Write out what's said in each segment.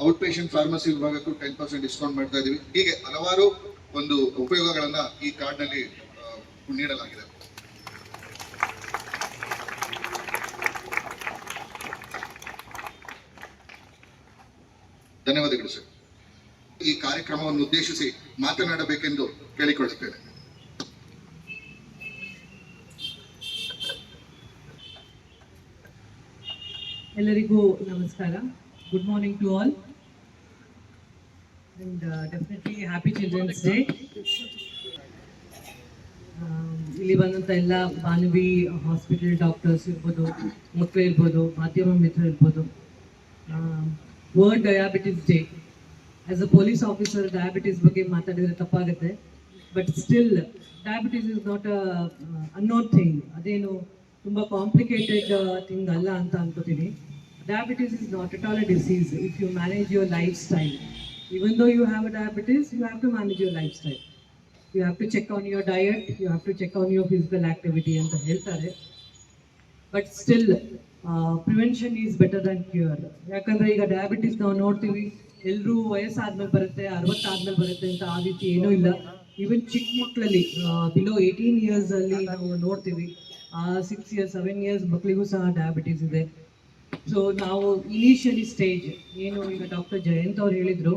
Out patient pharmacy ವಿಭಾಗಕ್ಕೂ 10% discount ಮಾಡ್ತಾ ಇದೀವಿ. ಹೀಗೆ ಹಲವಾರು ಒಂದು ಉಪಯೋಗಗಳನ್ನ ಈ ಕಾರ್ಡ್ ನಲ್ಲಿ ನೀಡಲಾಗಿದೆ. ಧನ್ಯವಾದಗಳು ಸರ್. ಈ ಕಾರ್ಯಕ್ರಮವನ್ನು ಉದ್ದೇಶಿಸಿ ಮಾತನಾಡಬೇಕೆಂದು ಕೇಳಿಕೊಳ್ಳುತ್ತೇನೆ. ಎಲ್ಲರಿಗೂ ನಮಸ್ಕಾರ. Good morning to all and definitely happy children's day. ಇಲ್ಲಿ ಬಂದಂಥ ಎಲ್ಲ ಬಾನುವಿ ಹಾಸ್ಪಿಟಲ್ ಡಾಕ್ಟರ್ಸ್ ಇರ್ಬೋದು, ಮಕ್ಕಳು ಇರ್ಬೋದು, ಮಾಧ್ಯಮ ಮಿತ್ರ ಇರ್ಬೋದು. World diabetes day. As a police officer diabetes ಬಗ್ಗೆ ಮಾತಾಡಿದರೆ ತಪ್ಪಾಗುತ್ತೆ, but still diabetes is not a unknown thing. ಅದೇನು ತುಂಬ ಕಾಂಪ್ಲಿಕೇಟೆಡ್ ಥಿಂಗ್ ಅಲ್ಲ ಅಂತ ಅನ್ಕೋತೀನಿ. Diabetes is not at all a disease if you manage your lifestyle. Even though you have a diabetes, you have to manage your lifestyle. You have to check on your diet, you have to check on your physical activity and the health are it. But still, prevention is better than cure. ಯಾಕಂದರೆ ಈಗ diabetes ನಾವು ನೋಡ್ತೀವಿ, ಎಲ್ಲರೂ ವಯಸ್ಸಾದ್ಮೇಲೆ ಬರುತ್ತೆ, 60 ಆದ್ಮೇಲೆ ಬರುತ್ತೆ ಅಂತ ಆ ರೀತಿ ಏನೂ ಇಲ್ಲ. ಈವನ್ ಚಿಕ್ಕ ಮಕ್ಕಳಲ್ಲಿ ಬಿಲೋ 18 years ಅಲ್ಲಿ ನಾವು ನೋಡ್ತೀವಿ, 6 years 7 years ಮಕ್ಕಳಿಗೂ ಸಹ ಡಯಾಬಿಟಿಸ್ ಇದೆ. ಸೊ ನಾವು ಇನಿಷಿಯಲಿ ಸ್ಟೇಜ್ ಏನು ಈಗ ಡಾಕ್ಟರ್ ಜಯಂತ್ ಅವ್ರು ಹೇಳಿದ್ರು,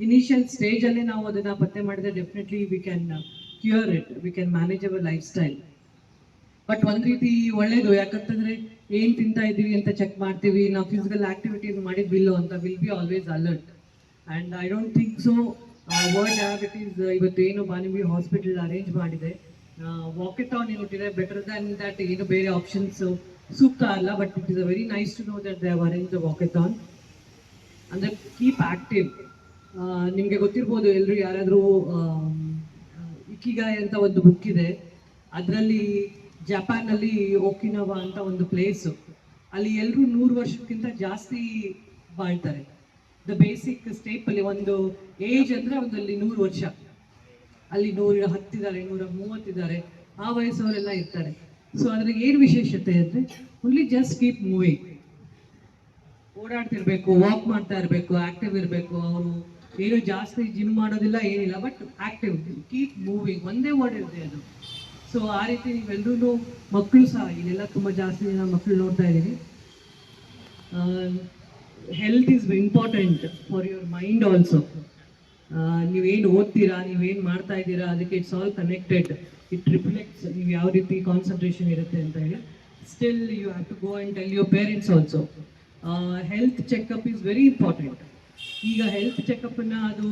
ಇನಿಷಿಯಲ್ ಸ್ಟೇಜಲ್ಲೇ ನಾವು ಅದನ್ನು ಪತ್ತೆ ಮಾಡಿದ್ರೆ definitely we can cure it, we can manage our life style. But ಒಂದು ರೀತಿ ಒಳ್ಳೇದು, ಯಾಕಂತಂದರೆ ಏನು ತಿಂತಾ ಇದ್ದೀವಿ ಅಂತ ಚೆಕ್ ಮಾಡ್ತೀವಿ, ನಾವು ಫಿಸಿಕಲ್ ಆ್ಯಕ್ಟಿವಿಟೀಸ್ ಮಾಡಿದ್ವಿಲ್ಲೋ ಅಂತ, will be always alert. And I don't think so world diabetes ಇವತ್ತು ಏನು ಬಾನುವಿ ಹಾಸ್ಪಿಟಲ್ ಅರೇಂಜ್ ಮಾಡಿದೆ, ವಾಕೆಥಾನ್ ಏನಿದೆ ಬೆಟರ್ ದ್ಯಾನ್ ದ್ಯಾಟ್, ಏನು ಬೇರೆ ಆಪ್ಷನ್ಸು ಸೂಕ್ತ ಅಲ್ಲ. But it is a very nice to know that they have arrange the walkathon. ಅಂದರೆ keep active. ನಿಮಗೆ ಗೊತ್ತಿರ್ಬೋದು, ಎಲ್ಲರೂ ಯಾರಾದರೂ ಇಕಿಗಾಯ್ ಅಂತ ಒಂದು ಬುಕ್ ಇದೆ, ಅದರಲ್ಲಿ ಜಪಾನಲ್ಲಿ ಓಕಿನವಾ ಅಂತ ಒಂದು ಪ್ಲೇಸು, ಅಲ್ಲಿ ಎಲ್ಲರೂ 100 ವರ್ಷಕ್ಕಿಂತ ಜಾಸ್ತಿ ಬಾಳ್ತಾರೆ. ದ ಬೇಸಿಕ್ ಸ್ಟೇಪಲ್ಲಿ ಒಂದು ಏಜ್ ಅಂದರೆ ಒಂದಲ್ಲಿ 100 ವರ್ಷ, ಅಲ್ಲಿ 110 ಇದ್ದಾರೆ, 130 ಇದ್ದಾರೆ, ಆ ವಯಸ್ಸವರೆಲ್ಲ ಇರ್ತಾರೆ. ಸೊ ಅದ್ರಾಗ ಏನು ವಿಶೇಷತೆ ಅಂದರೆ ಓನ್ಲಿ ಜಸ್ಟ್ ಕೀಪ್ ಮೂವಿಂಗ್, ಓಡಾಡ್ತಿರ್ಬೇಕು, ವಾಕ್ ಮಾಡ್ತಾ ಇರಬೇಕು, ಆ್ಯಕ್ಟಿವ್ ಇರಬೇಕು. ಅವರು ಏನು ಜಾಸ್ತಿ ಜಿಮ್ ಮಾಡೋದಿಲ್ಲ, ಏನಿಲ್ಲ, ಬಟ್ ಆ್ಯಕ್ಟಿವ್, ಕೀಪ್ ಮೂವಿಂಗ್, ಒಂದೇ ವರ್ಡ್ ಇರುತ್ತೆ ಅದು. ಸೊ ಆ ರೀತಿ ನೀವೆಲ್ಲರೂ, ಮಕ್ಕಳು ಸಹ ಇಲ್ಲೆಲ್ಲ ತುಂಬ ಜಾಸ್ತಿ ಜನ ಮಕ್ಕಳು ನೋಡ್ತಾ ಇದ್ದೀನಿ. Health is important for your mind also. ನೀವೇನು ಓದ್ತೀರಾ, ನೀವೇನು ಮಾಡ್ತಾ ಇದ್ದೀರಾ, ಅದಕ್ಕೆ it's all connected. It reflects ನೀವು ಯಾವ ರೀತಿ ಕಾನ್ಸಂಟ್ರೇಷನ್ ಇರುತ್ತೆ ಅಂತ ಹೇಳಿ. Still you have to go and tell your parents also. Health checkup is very important. ಈಗ ಹೆಲ್ತ್ ಚೆಕಪ್ಪನ್ನು ಅದು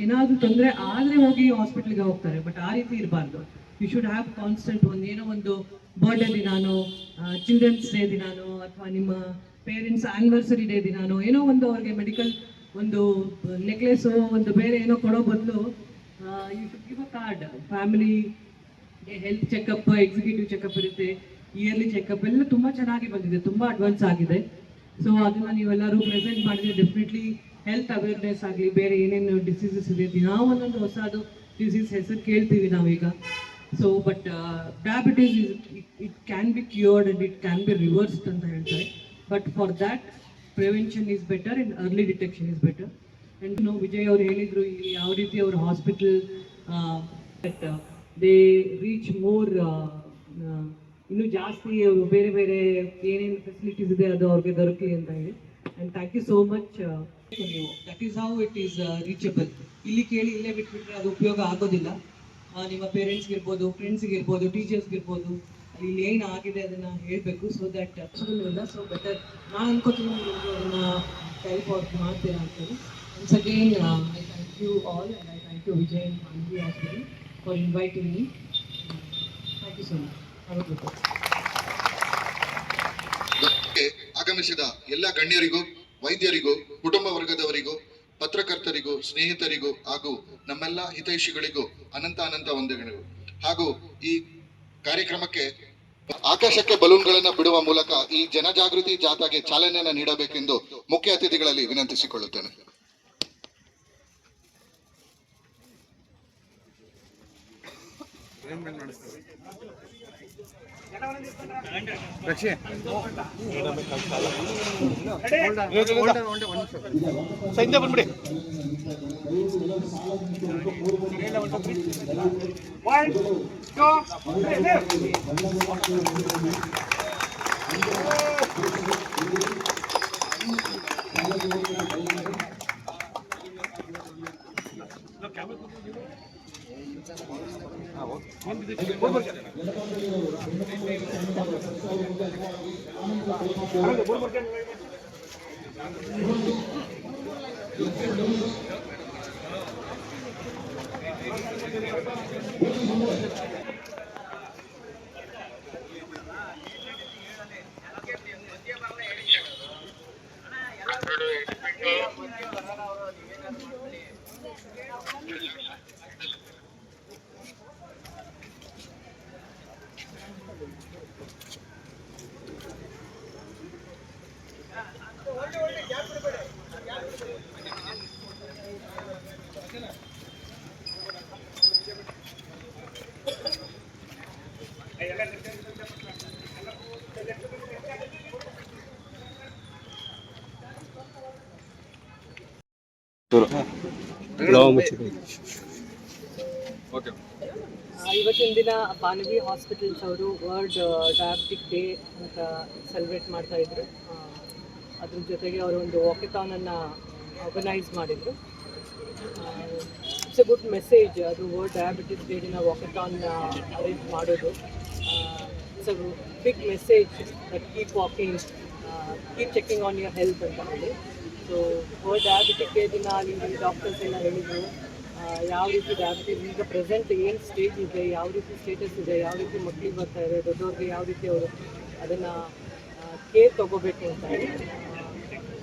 ಏನಾದರೂ ತೊಂದರೆ ಆದರೆ ಹೋಗಿ ಹಾಸ್ಪಿಟ್ಲಿಗೆ ಹೋಗ್ತಾರೆ, ಬಟ್ ಆ ರೀತಿ ಇರಬಾರ್ದು. You should have constant. ಏನೋ ಒಂದು ಬರ್ಡೇ ದಿನಾನೋ, ಚಿಲ್ಡ್ರನ್ಸ್ ಡೇ ದಿನಾನೋ, ಅಥವಾ ನಿಮ್ಮ ಪೇರೆಂಟ್ಸ್ ಆ್ಯನಿವರ್ಸರಿ ಡೇ ದಿನಾನೋ, ಏನೋ ಒಂದು ಅವ್ರಿಗೆ ಮೆಡಿಕಲ್ ಒಂದು ನೆಕ್ಲೆಸು, ಒಂದು ಬೇರೆ ಏನೋ ಕೊಡೋ ಬದಲು you should give a card. Family health checkup, executive checkup ಇರುತ್ತೆ, ಇಯರ್ಲಿ ಚೆಕಪ್ ಎಲ್ಲ ತುಂಬ ಚೆನ್ನಾಗಿ ಬಂದಿದೆ, ತುಂಬ ಅಡ್ವಾನ್ಸ್ ಆಗಿದೆ. ಸೊ ಅದನ್ನು ನೀವೆಲ್ಲರೂ ಪ್ರೆಸೆಂಟ್ ಮಾಡಿದರೆ ಡೆಫಿನೆಟ್ಲಿ ಹೆಲ್ತ್ ಅವೇರ್ನೆಸ್ ಆಗಲಿ, ಬೇರೆ ಏನೇನು ಡಿಸೀಸಸ್ ಇದೆ, ದಿನಾ ಒಂದೊಂದು ಹೊಸದು ಡಿಸೀಸ್ ಹೆಸರು ಕೇಳ್ತೀವಿ ನಾವೀಗ. So but diabetes it can be cured and it can be reversed ಅಂತ ಹೇಳ್ತಾರೆ. But for that prevention is better and early detection is better. And Vijay ಅವರು ಹೇಳಿದರು ಇಲ್ಲಿ ಯಾವ ರೀತಿ ಅವ್ರ ಹಾಸ್ಪಿಟಲ್ ದೇ ರೀಚ್ ಮೋರ್, ಇನ್ನೂ ಜಾಸ್ತಿ ಅವರು ಬೇರೆ ಬೇರೆ ಏನೇನು ಫೆಸಿಲಿಟೀಸ್ ಇದೆ ಅದು ಅವ್ರಿಗೆ ದೊರಕಲಿ ಅಂತ ಹೇಳಿ. And thank you so much. ನೀವು that is how it is reachable. ಇಲ್ಲಿ ಕೇಳಿ ಇಲ್ಲೇ ಬಿಟ್ಬಿಟ್ರೆ ಅದು ಉಪಯೋಗ ಆಗೋದಿಲ್ಲ. ನಿಮ್ಮ ಪೇರೆಂಟ್ಸ್ಗೆ ಇರ್ಬೋದು, ಫ್ರೆಂಡ್ಸ್ಗೆ ಇರ್ಬೋದು, ಟೀಚರ್ಸ್ಗೆ ಇರ್ಬೋದು, ಅಲ್ಲಿ ಇಲ್ಲಿ ಏನು ಆಗಿದೆ ಅದನ್ನು ಹೇಳಬೇಕು. ಸೊ ದಟ್ ಇಲ್ಲ, ಸೊ ಬೆಟರ್ ನಾನು ಅನ್ಕೋತೀನಿ ನೀವು ಅದನ್ನು ಕ್ಯಾರಿ ಫಾರ್ವರ್ಡ್ ಮಾಡ್ತೀರಾ ಅಂತೇಳಿ. Once again, I thank you all and I thank you Vijay and Manvi as well for inviting me. Thank you so much. Have a good day. ಆಗಮಿಸಿದ ಎಲ್ಲ ಗಣ್ಯರಿಗೂ, ವೈದ್ಯರಿಗೂ, ಕುಟುಂಬ ವರ್ಗದವರಿಗೂ, ಪತ್ರಕರ್ತರಿಗೂ, ಸ್ನೇಹಿತರಿಗೂ ಹಾಗೂ ನಮ್ಮೆಲ್ಲ ಹಿತೈಷಿಗಳಿಗೂ ಅನಂತ ವಂದನೆಗಳು. ಹಾಗೂ ಈ ಕಾರ್ಯಕ್ರಮಕ್ಕೆ ಆಕಾಶಕ್ಕೆ ಬಲೂನ್ಗಳನ್ನು ಬಿಡುವ ಮೂಲಕ ಈ ಜನಜಾಗೃತಿ ಜಾಥಾಗೆ ಚಾಲನೆಯನ್ನು ನೀಡಬೇಕೆಂದು ಮುಖ್ಯ ಅತಿಥಿಗಳಲ್ಲಿ ವಿನಂತಿಸಿಕೊಳ್ಳುತ್ತೇನೆ. ಬಂದ್ಬಿಡಿ. ಇವತ್ತಿನ ದಿನ ಬಾನವಿ ಹಾಸ್ಪಿಟಲ್ಸ್ ಅವರು ವರ್ಲ್ಡ್ ಡಯಾಬಿಟಿಕ್ ಡೇ ಅಂತ ಸೆಲೆಬ್ರೇಟ್ ಮಾಡ್ತಾ ಇದ್ರು. ಅದ್ರ ಜೊತೆಗೆ ಅವರು ಒಂದು ವಾಕಥಾನನ್ನು ಆರ್ಗನೈಸ್ ಮಾಡಿದರು. It's a good message. ಅದು ವರ್ಲ್ಡ್ ಡಯಾಬಿಟಿಸ್ ಡೇ ದಿನ ವಾಕಥಾನ್ ಅರೇಂಜ್ ಮಾಡೋದು. It's a big message that keep walking, keep checking on your health ಅಂತ ಹೇಳಿ. ಸೊ ವರ್ಲ್ಡ್ ಡಯಾಬಿಟಿಕ್ ಡೇ ದಿನ ಅಲ್ಲಿ ಡಾಕ್ಟರ್ಸ್ ಎಲ್ಲ ಹೇಳಿದರು ಯಾವ ರೀತಿ ಡಯಾಬಿಟಿಸ್ ಈಗ ಪ್ರೆಸೆಂಟ್ ಏನು ಸ್ಟೇಜ್ ಇದೆ, ಯಾವ ರೀತಿ ಸ್ಟೇಟಸ್ ಇದೆ, ಯಾವ ರೀತಿ ಮಕ್ಕಳಿಗೆ ಬರ್ತಾ ಇದೆ, ದೊಡ್ಡವ್ರಿಗೆ ಯಾವ ರೀತಿ ಅವರು ಅದನ್ನು ಕೇರ್ ತೊಗೋಬೇಕು ಅಂತ ಹೇಳಿ.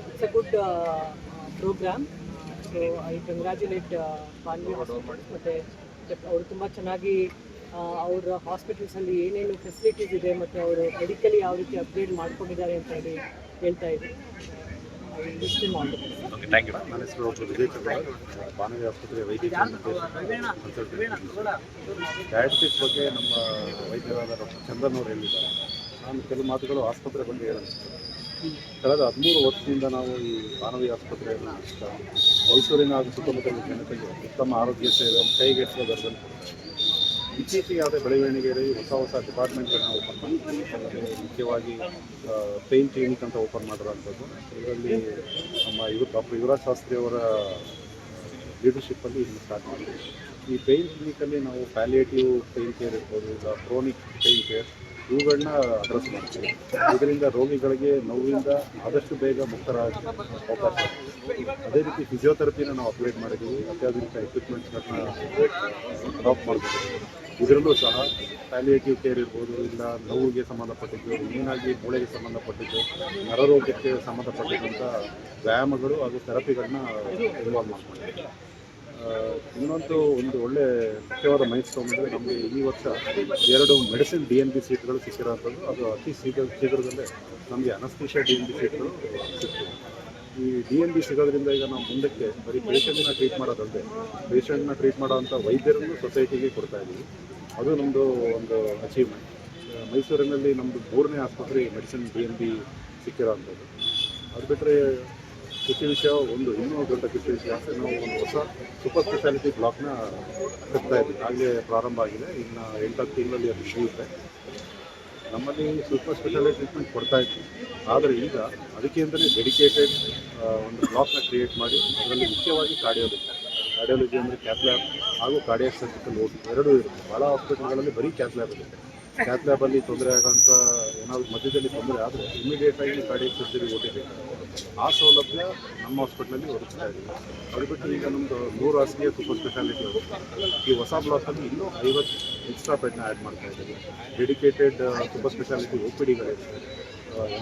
It's a good program. So I congratulate Banvi hospitals. ಮತ್ತು ಅವರು ತುಂಬ ಚೆನ್ನಾಗಿ ಅವರ ಹಾಸ್ಪಿಟಲ್ಸಲ್ಲಿ ಏನೇನು ಫೆಸಿಲಿಟೀಸ್ ಇದೆ ಮತ್ತು ಅವರು ಮೆಡಿಕಲಿ ಯಾವ ರೀತಿ ಅಪ್ಗ್ರೇಡ್ ಮಾಡ್ಕೊಂಡಿದ್ದಾರೆ ಅಂತ ಹೇಳಿ ಹೇಳ್ತಾ ಇದ್ರು. ನನ್ನ ಹೆಸರು ಡಾಕ್ಟರ್ ವಿಜಯ್ ಚಂದ್ರ, ಬಾನವಿ ಆಸ್ಪತ್ರೆ ವೈದ್ಯಕೀಯ ಡಯಾಬಿಟಿಸ್ ಬಗ್ಗೆ ನಮ್ಮ ವೈದ್ಯರಾದ ಡಾಕ್ಟರ್ ಚಂದನ್ ಅವರು ಹೇಳಿದ್ದಾರೆ. ನಾನು ಕೆಲವು ಮಾತುಗಳು ಆಸ್ಪತ್ರೆ ಬಗ್ಗೆ ಹೇಳಲಿಕ್ಕೆ. ಕಳೆದ 13 ವರ್ಷದಿಂದ ನಾವು ಈ ಬಾನವಿ ಆಸ್ಪತ್ರೆಯನ್ನು ಮೈಸೂರಿನ ಹಾಗೂ ಸುತ್ತಮುತ್ತಲಿನ ಜನತೆಗೆ ಉತ್ತಮ ಆರೋಗ್ಯ ಸೇವೆಯನ್ನು ಕೈಗೆಟುಕುವ ದರದಲ್ಲಿ ಇತ್ತೀಚೆಗೆ ಯಾವುದೇ ಬೆಳವಣಿಗೆಯಲ್ಲಿ ಹೊಸ ಡಿಪಾರ್ಟ್ಮೆಂಟ್ಗಳನ್ನ ಓಪನ್ ಮಾಡ್ತೀವಿ. ಅದರಲ್ಲಿ ಮುಖ್ಯವಾಗಿ ಪೇನ್ ಕ್ಲಿನಿಕ್ ಅಂತ ಓಪನ್ ಮಾಡಿರೋಂಥದ್ದು. ಇದರಲ್ಲಿ ನಮ್ಮ ಡಾಕ್ಟರ್ ಯುವರಾಜ್ ಶಾಸ್ತ್ರಿ ಅವರ ಲೀಡರ್ಶಿಪ್ಪಲ್ಲಿ ಇದನ್ನು ಸ್ಟಾರ್ಟ್ ಮಾಡಿದ್ವಿ. ಈ ಪೇನ್ ಕ್ಲಿನಿಕಲ್ಲಿ ನಾವು ಪ್ಯಾಲಿಯೇಟಿವ್ ಪೇನ್ ಕೇರ್ ಇರ್ಬೋದು, ಇಲ್ಲ ಕ್ರೋನಿಕ್ ಪೇನ್ ಕೇರ್, ಇವುಗಳನ್ನ ಅಡ್ರೆಸ್ ಮಾಡ್ತೀವಿ. ಇದರಿಂದ ರೋಗಿಗಳಿಗೆ ನೋವಿಂದ ಆದಷ್ಟು ಬೇಗ ಮುಕ್ತರಾಗಿ ಅವಕಾಶ. ಅದೇ ರೀತಿ ಫಿಸಿಯೋಥೆರಪಿನ ನಾವು ಅಪ್ಗ್ರೇಡ್ ಮಾಡಿದ್ದೀವಿ. ಅತ್ಯಾಧುನಿಕ ಎಕ್ವಿಪ್ಮೆಂಟ್ಸ್ಗಳನ್ನ ಅಡಾಪ್ಟ್ ಮಾಡ್ತೀವಿ. ಇದರಲ್ಲೂ ಸಹ ಪ್ಯಾಲಿಯೇಟಿವ್ ಕೇರ್ ಇರ್ಬೋದು, ಇಲ್ಲ ನೋವಿಗೆ ಸಂಬಂಧಪಟ್ಟಿದ್ದು, ಮೇನಾಗಿ ಮೂಳೆಗೆ ಸಂಬಂಧಪಟ್ಟಿದ್ದು, ನರರೋಗಕ್ಕೆ ಸಂಬಂಧಪಟ್ಟಿದ್ದಂಥ ವ್ಯಾಯಾಮಗಳು ಹಾಗೂ ಥೆರಪಿಗಳನ್ನ ಇನ್ವಾಲ್ವ್ ಮಾಡ್ಕೊಂಡಿದ್ದೀವಿ. ಇನ್ನೊಂದು ಒಳ್ಳೆ ಮುಖ್ಯವಾದ ಮೈಲ್ಸ್ಟೋನ್ ಅಂದರೆ ನಮಗೆ ಈ ವರ್ಷ 2 ಮೆಡಿಸಿನ್ DNB ಸೀಟ್ಗಳು ಸಿಕ್ಕಿರೋಂಥದ್ದು. ಅದು ಅತಿ ಶೀಘ್ರದಲ್ಲೇ ನಮಗೆ ಅನಸ್ತೇಷಿಯಾ DNB ಸೀಟ್ಗಳು ಸಿಗ್ತವೆ. ಈ DNB ಸಿಗೋದ್ರಿಂದ ಈಗ ನಾವು ಮುಂದಕ್ಕೆ ಬರೀ ಪೇಷಂಟ್ನ ಟ್ರೀಟ್ ಮಾಡೋದಲ್ಲದೆ ಪೇಷಂಟ್ನ ಟ್ರೀಟ್ ಮಾಡೋವಂಥ ವೈದ್ಯರನ್ನು ಸೊಸೈಟಿಗೆ ಕೊಡ್ತಾ ಇದ್ದೀವಿ. ಅದು ನಮ್ಮದು ಒಂದು ಅಚೀವ್ಮೆಂಟ್. ಮೈಸೂರಿನಲ್ಲಿ ನಮ್ಮದು 3ನೇ ಆಸ್ಪತ್ರೆ ಮೆಡಿಸಿನ್ DNB ಸಿಕ್ಕಿರೋವಂಥದ್ದು. ಅದು ಬಿಟ್ಟರೆ ಖುಷಿ ವಿಷಯ ಇನ್ನೂ ದೊಡ್ಡ ಖುಷಿ ವಿಷಯ ಅಂದರೆ ನಾವು ಒಂದು ಹೊಸ ಸೂಪರ್ ಸ್ಪೆಷಾಲಿಟಿ ಬ್ಲಾಕ್ನ ಕಟ್ತಾ ಇದ್ದೀವಿ. ಆಗಲೇ ಪ್ರಾರಂಭ ಆಗಿದೆ. ಇನ್ನು 8-10 ತಿಂಗಳಲ್ಲಿ ಅದು ಮುಗಿಯುತ್ತೆ. ನಮ್ಮಲ್ಲಿ ಸೂಪರ್ ಸ್ಪೆಷಾಲಿಟಿ ಟ್ರೀಟ್ಮೆಂಟ್ ಕೊಡ್ತಾ ಇದ್ವಿ. ಆದರೆ ಈಗ ಅದಕ್ಕೆ ಅಂತಲೇ ಡೆಡಿಕೇಟೆಡ್ ಒಂದು ಬ್ಲಾಕ್ನ ಕ್ರಿಯೇಟ್ ಮಾಡಿ ಅದರಲ್ಲಿ ಮುಖ್ಯವಾಗಿ ಕಾರ್ಡಿಯಾಲಜಿ ಅಂದರೆ ಕ್ಯಾತ್ ಲ್ಯಾಬ್ ಹಾಗೂ ಕಾರ್ಡಿಯಾಕ್ ಸರ್ಜಿಕಲ್ ಓಟಿ ಎರಡೂ ಇರುತ್ತೆ. ಭಾಳ ಹಾಸ್ಪಿಟಲ್ಗಳಲ್ಲಿ ಬರೀ ಕ್ಯಾತ್ ಲ್ಯಾಬ್ ಇರುತ್ತೆ. ಕ್ಯಾತ್ ಲ್ಯಾಬಲ್ಲಿ ತೊಂದರೆ ಆಗೋಂಥ ಏನಾದರೂ ಮಧ್ಯದಲ್ಲಿ ತೊಂದರೆ ಆದರೆ ಇಮಿಡಿಯೇಟಾಗಿ ಕಾರ್ಡಿಯಾಕ್ ಸರ್ಜರಿ ಓಟಿ ಬೇಕು. ಆ ಸೌಲಭ್ಯ ನಮ್ಮ ಹಾಸ್ಪಿಟ್ಲಲ್ಲಿ ಒದಗಿಸ್ತಾ ಇದ್ದೀವಿ. ಅದು ಬಿಟ್ಟು ಈಗ ನಮ್ಮದು 100 ಹಾಸಿಗೆ ಸೂಪರ್ ಸ್ಪೆಷಾಲಿಟಿ ಈ ಹೊಸ ಬ್ಲಾಕಲ್ಲಿ ಇನ್ನೂ 50 ಎಕ್ಸ್ಟ್ರಾ ಬೆಡ್ನ ಆ್ಯಡ್ ಮಾಡ್ತಾ ಇದ್ದೀವಿ. ಡೆಡಿಕೇಟೆಡ್ ಸೂಪರ್ ಸ್ಪೆಷಾಲಿಟಿ OPDಗಳಿರುತ್ತೆ.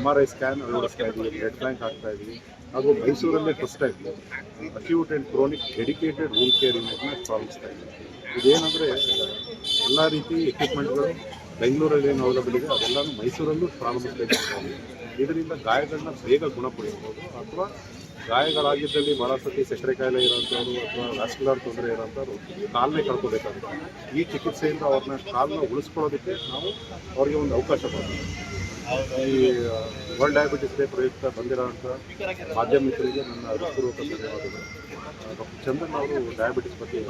MRI ಸ್ಕ್ಯಾನ್ ಅಳವಡಿಸ್ತಾ ಇದ್ದೀವಿ. ಬ್ಲಡ್ ಬ್ಯಾಂಕ್ ಹಾಕ್ತಾ ಇದ್ದೀವಿ. ಹಾಗೂ ಮೈಸೂರಲ್ಲೇ first time acute and chronic dedicated ವೂಲ್ ಕೇರ್ ಯೂನಿಟ್ನ ಪ್ರಾರಂಭಿಸ್ತಾ ಇದ್ದೀವಿ. ಇದೇನೆಂದರೆ ಎಲ್ಲ ರೀತಿ ಎಕ್ವಿಪ್ಮೆಂಟ್ಗಳು ಬೆಂಗಳೂರಲ್ಲಿ ಏನು ಅವೈಲಬಲ್ ಇದೆ ಅದೆಲ್ಲನೂ ಮೈಸೂರಲ್ಲೂ ಪ್ರಾರಂಭಿಸಬೇಕು. ಇದರಿಂದ ಗಾಯಗಳನ್ನ ಬೇಗ ಗುಣಪಡಿಸ್ಬೋದು ಅಥವಾ ಗಾಯಗಳಾಗಿದ್ದಲ್ಲಿ ಭಾಳ ಸತಿ ಸಕ್ಕರೆ ಕಾಯಿಲೆ ಇರೋಂಥವ್ರು ಅಥವಾ ವ್ಯಾಸ್ಕ್ಯುಲರ್ ತೊಂದರೆ ಇರೋಂಥವ್ರು ಕಾಲನ್ನೇ ಕಳ್ಕೊಬೇಕಾಗುತ್ತೆ. ಈ ಚಿಕಿತ್ಸೆಯಿಂದ ಅವ್ರನ್ನ ಕಾಲನ್ನ ಉಳಿಸ್ಕೊಳ್ಳೋದಕ್ಕೆ ನಾವು ಅವ್ರಿಗೆ ಒಂದು ಅವಕಾಶ ಕೊಡ್ತೀವಿ. ಈ ವರ್ಲ್ಡ್ ಡಯಾಬಿಟಿಸ್ ಡೇ ಪ್ರಯುಕ್ತ ಬಂದಿರೋಂಥ ಮಾಧ್ಯಮಿಕರಿಗೆ ನನ್ನ ಹೃತ್ಪೂರ್ವಕ ಧನ್ಯವಾದಗಳು. ಡಾಕ್ಟರ್ ಚಂದನ್ ಅವರು ಡಯಾಬಿಟಿಸ್ ಬಗ್ಗೆ